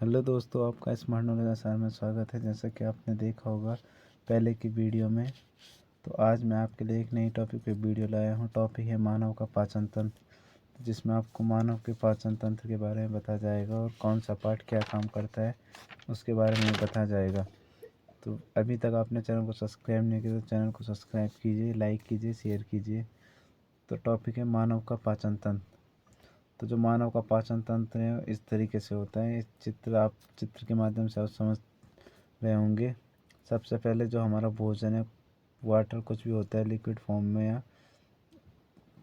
Hello दोस्तों, आपका smart knowledge आसार में स्वागत है। जैसा कि आपने देखा होगा पहले की वीडियो में, तो आज मैं आपके लिए एक नई टॉपिक पे वीडियो लाया हूँ। टॉपिक है मानव का पाचन तंत्र, जिसमें आपको मानव के पाचन तंत्र के बारे में बताया जाएगा और कौन सा पार्ट क्या काम करता है उसके बारे में बताया जाएगा। तो अभी तक आपने चैनल को सब्सक्राइब नहीं किया तो चैनल को सब्सक्राइब कीजिए, लाइक कीजिए, शेयर कीजिए। तो टॉपिक है मानव का पाचन तंत्र। तो जो मानव का पाचन तंत्र है इस तरीके से होता है। इस चित्र के माध्यम से आप समझ रहे होंगे। सबसे पहले जो हमारा भोजन है, वाटर कुछ भी होता है लिक्विड फॉर्म में या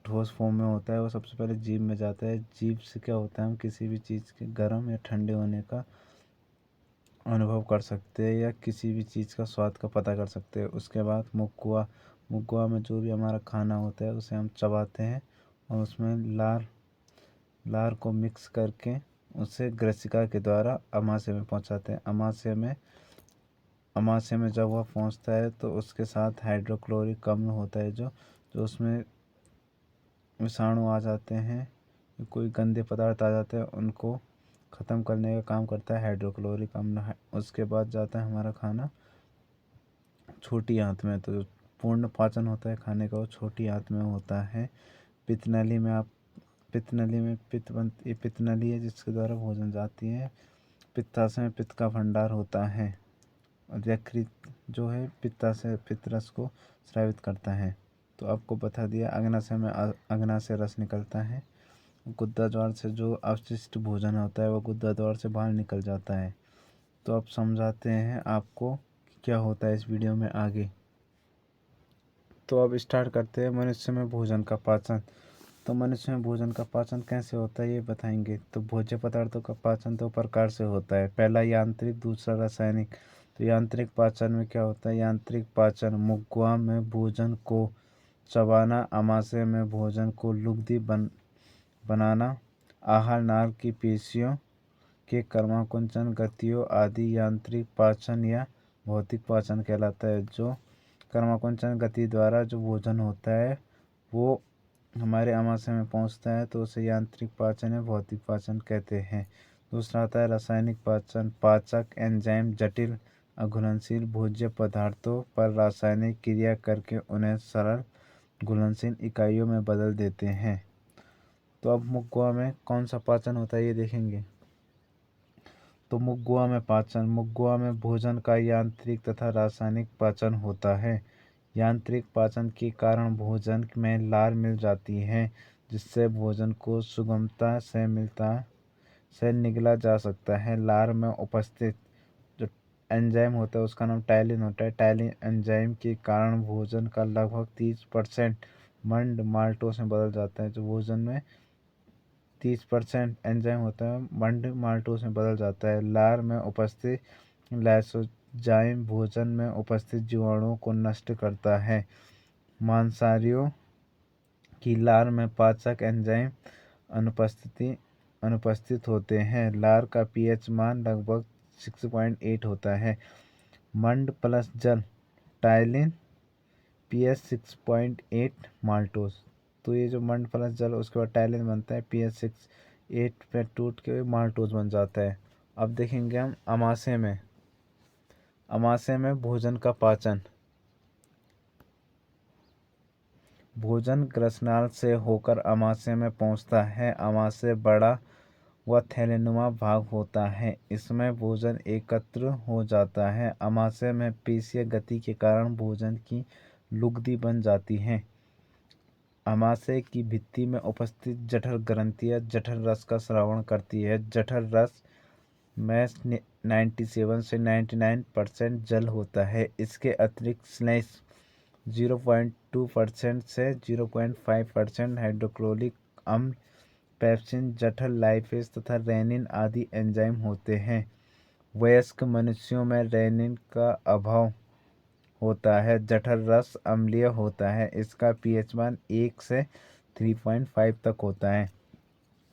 ठोस फॉर्म में होता है, वो सबसे पहले जीभ में जाता है। जीभ से क्या होता है, हम किसी भी चीज़ के गर्म या ठंडे होने का अनुभव कर सकते हैं या किसी भी चीज़ का स्वाद का पता कर सकते हैं। उसके बाद मुक्कुआ में जो भी हमारा खाना होता है उसे हम चबाते हैं और उसमें लार को मिक्स करके उसे ग्रसिका के द्वारा अमाशय में पहुंचाते हैं। अमाशय में जब वह पहुंचता है तो उसके साथ हाइड्रोक्लोरिक अम्ल होता है, जो जो उसमें विषाणु आ जाते हैं, कोई गंदे पदार्थ आ जाते हैं, उनको ख़त्म करने का काम करता है हाइड्रोक्लोरिक अम्ल। उसके बाद जाता है हमारा खाना छोटी आंत में। तो पूर्ण पाचन होता है खाने का वो छोटी आंत में होता है। पित्त नली में पित्त नली है जिसके द्वारा भोजन जाती है। पित्ताशय में पित्त का भंडार होता है और यकृत जो है पित्ताशय पित्त रस को स्रावित करता है। तो आपको बता दिया। अग्नाशय रस निकलता है। गुद्दा द्वार से जो अवशिष्ट भोजन होता है वो गुद्दा द्वार से बाहर निकल जाता है। तो अब समझाते हैं आपको कि क्या होता है इस वीडियो में आगे। तो अब स्टार्ट करते हैं मनुष्य में भोजन का पाचन। तो मनुष्य में भोजन का पाचन कैसे होता है ये बताएंगे। तो भोज्य पदार्थों का पाचन दो प्रकार से होता है, पहला यांत्रिक, दूसरा रासायनिक। तो यांत्रिक पाचन में क्या होता है, यांत्रिक पाचन मुक्कुआ में भोजन को चबाना, आमाशय में भोजन को लुगदी बनाना, आहार नाल की पेशियों के कर्माकुंचन गतियों आदि यांत्रिक पाचन या भौतिक पाचन कहलाता है। जो कर्माकुंचन गति द्वारा जो भोजन होता है वो हमारे आमाशय में पहुंचता है तो उसे यांत्रिक पाचन या भौतिक पाचन कहते हैं। दूसरा आता है रासायनिक पाचन। पाचक एंजाइम जटिल अघुलनशील भोज्य पदार्थों पर रासायनिक क्रिया करके उन्हें सरल घुलनशील इकाइयों में बदल देते हैं। तो अब मुक्कुआ में कौन सा पाचन होता है ये देखेंगे। तो मुक्कुआ में भोजन का यांत्रिक तथा रासायनिक पाचन होता है। यांत्रिक पाचन के कारण भोजन में लार मिल जाती है, जिससे भोजन को सुगमता से निगला जा सकता है। लार में उपस्थित जो एंजाइम होता है उसका नाम टाइलिन होता है। टाइलिन एंजाइम के कारण भोजन का लगभग 30% मंड माल्टोस में बदल जाता है। जो भोजन में 30% एंजाइम होता है मंड माल्टोस में बदल जाता है। लार में उपस्थित लाइसोजाइम भोजन में उपस्थित जीवाणुओं को नष्ट करता है। मांसाहारियों की लार में पाचक एंजाइम अनुपस्थित होते हैं। लार का पीएच मान लगभग 6.8 होता है। मंड प्लस जल टाइलिन पीएच 6.8 माल्टोस। तो ये जो मंड प्लस जल उसके बाद टाइलिन बनता है, पीएच 6.8 पे टूट के माल्टोस बन जाता है। अब देखेंगे हम अमाशय में भोजन का पाचन। भोजन ग्रसनाल से होकर अमाशय में पहुंचता है। अमाशय बड़ा व थैलेनुमा भाग होता है। इसमें भोजन एकत्र हो जाता है। अमाशय में पेशीय गति के कारण भोजन की लुगदी बन जाती है। अमाशय की भित्ति में उपस्थित जठर ग्रंथियां जठर रस का स्रावण करती है। जठर रस में 97 से 99% जल होता है। इसके अतिरिक्त स्लेश 0.2% से 0.5% हाइड्रोक्लोरिक अम्ल, पेप्सिन, जठर लाइपेज तथा रेनिन आदि एंजाइम होते हैं। वयस्क मनुष्यों में रेनिन का अभाव होता है। जठर रस अम्लीय होता है। इसका पीएच मान 1 से 3.5 तक होता है।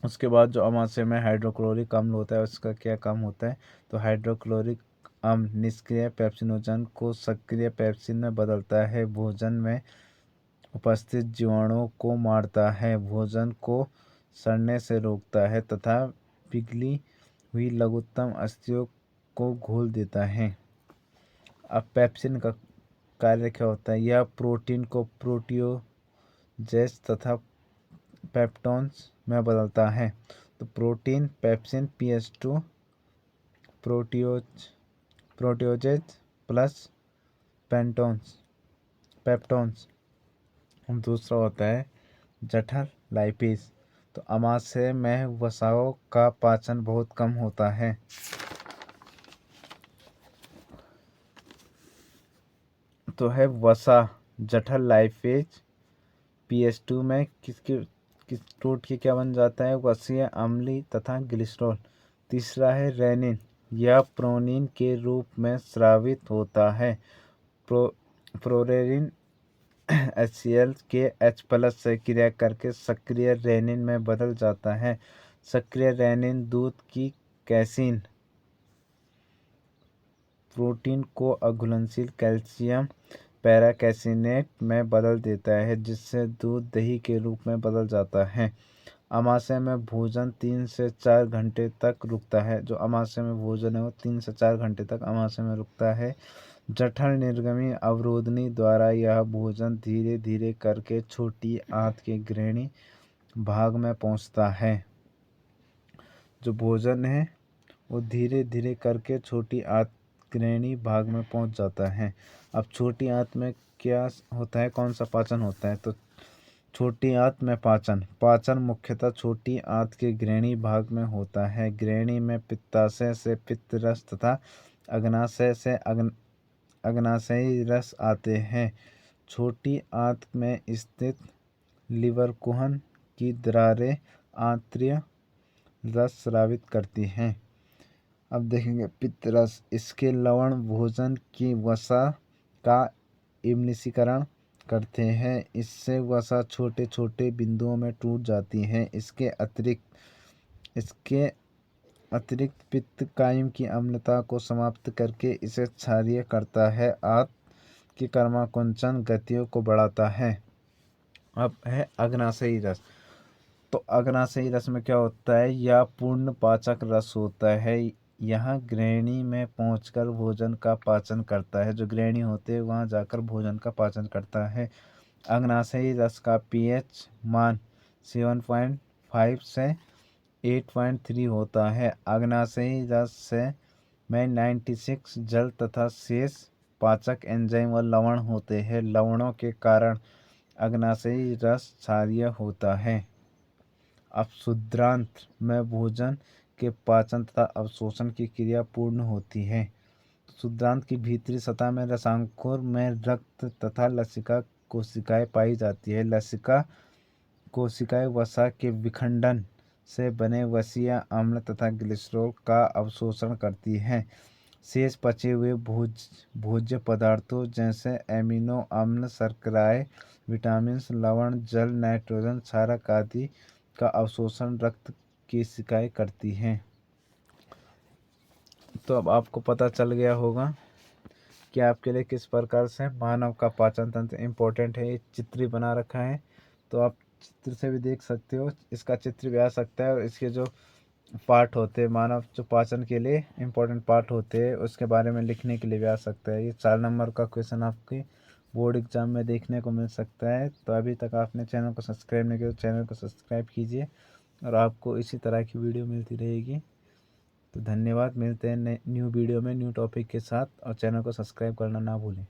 उसके बाद जो अमाशय में हाइड्रोक्लोरिक अम्ल होता है उसका क्या काम होता है। तो हाइड्रोक्लोरिक अम्ल निष्क्रिय पेप्सिनोजन को सक्रिय पेप्सिन में बदलता है। भोजन में उपस्थित जीवाणुओं को मारता है। भोजन को सड़ने से रोकता है तथा पिघली हुई लघुत्तम अस्थियों को घोल देता है। अब पेप्सिन का कार्य क्या होता है? यह प्रोटीन को प्रोटियोजेस तथा पेप्टोन्स में बदलता है। तो protein pepsin PS2 proteoses plus peptones. दूसरा होता है जठर लाइपेज। तो आमाशय में वसाओं का पाचन बहुत कम होता है। तो है वसा जठर लाइपेज PS2 में किस टूट के क्या बन जाता है? वसीय अम्लीय तथा ग्लिसरॉल। तीसरा है रेनिन, यह प्रोनिन के रूप में स्रावित होता है। प्रोरेनिन HCl के H+ से क्रिया करके सक्रिय रेनिन में बदल जाता है। सक्रिय रेनिन दूध की कैसीन प्रोटीन को अघुलनशील कैल्शियम पैराकैसिनेट में बदल देता है, जिससे दूध दही के रूप में बदल जाता है। आमाशय में भोजन 3 से 4 घंटे तक रुकता है। जो आमाशय में भोजन है वो 3 से 4 घंटे तक आमाशय में रुकता है। जठर निर्गमी अवरोधनी द्वारा यह भोजन धीरे धीरे करके छोटी आंत के ग्रहणी भाग में पहुंचता है। जो भोजन है वो धीरे धीरे करके छोटी आंत ग्रहणी भाग में पहुंच जाता है। अब छोटी आंत में क्या होता है? कौन सा पाचन होता है? तो छोटी आंत में पाचन मुख्यतः छोटी आंत के ग्रहणी भाग में होता है। ग्रहणी में पित्ताशय से पित्त रस तथा अग्नाशय से अग्नाशयी रस आते हैं। छोटी आंत में स्थित लीवर कुहन की दरारें आंत्रीय रस स्रावित करती हैं। अब देखेंगे पित्त रस। इसके लवण भोजन की वसा का इम्निशीकरण करते हैं। इससे वसा छोटे छोटे बिंदुओं में टूट जाती है। इसके अतिरिक्त पित्त कायम की अम्लता को समाप्त करके इसे क्षारीय करता है। आंत की कर्माकुंचन गतियों को बढ़ाता है। अब है अग्नाशयी रस। तो अग्नाशयी रस में क्या होता है? यह पूर्ण पाचक रस होता है। यह ग्रहणी में पहुंचकर भोजन का पाचन करता है। जो ग्रहणी होते हैं वहां जाकर भोजन का पाचन करता है। अग्नाशयी रस का pH मान 7.5 से 8.3 होता है। अग्नाशयी रस से में 96 जल तथा शेष पाचक एंजाइम व लवण होते हैं। लवणों के कारण अग्नाशयी रस क्षारीय होता है। अब क्षुद्रांत में भोजन के पाचन तथा अवशोषण की क्रिया पूर्ण होती है। क्षुद्रांत की भीतरी सतह में रसांकुर में रक्त तथा लसिका कोशिकाएं पाई जाती है। लसिका कोशिकाएं वसा के विखंडन से बने वसीय अम्ल तथा ग्लिसरॉल का अवशोषण करती हैं। शेष बचे हुए भोज्य पदार्थों जैसे एमिनो अम्ल, शर्कराएं, विटामिन, लवण, जल, नाइट्रोजन, क्षारक आदि का अवशोषण रक्त कोशिकाएं करती हैं। तो अब आपको पता चल गया होगा कि आपके लिए किस प्रकार से मानव का पाचन तंत्र इम्पोर्टेंट है। ये चित्र बना रखा है, तो आप चित्र से भी देख सकते हो। इसका चित्र भी आ सकता है और इसके जो पार्ट होते हैं, मानव जो पाचन के लिए इम्पोर्टेंट पार्ट होते हैं, उसके बारे में लिखने के लिए भी आ सकता है। ये 4 नंबर का क्वेश्चन आपके बोर्ड एग्जाम में देखने को मिल सकता है। तो अभी तक आपने चैनल को सब्सक्राइब नहीं किया तो चैनल को सब्सक्राइब कीजिए और आपको इसी तरह की वीडियो मिलती रहेगी। तो धन्यवाद। मिलते हैं न्यू वीडियो में न्यू टॉपिक के साथ, और चैनल को सब्सक्राइब करना ना भूलें।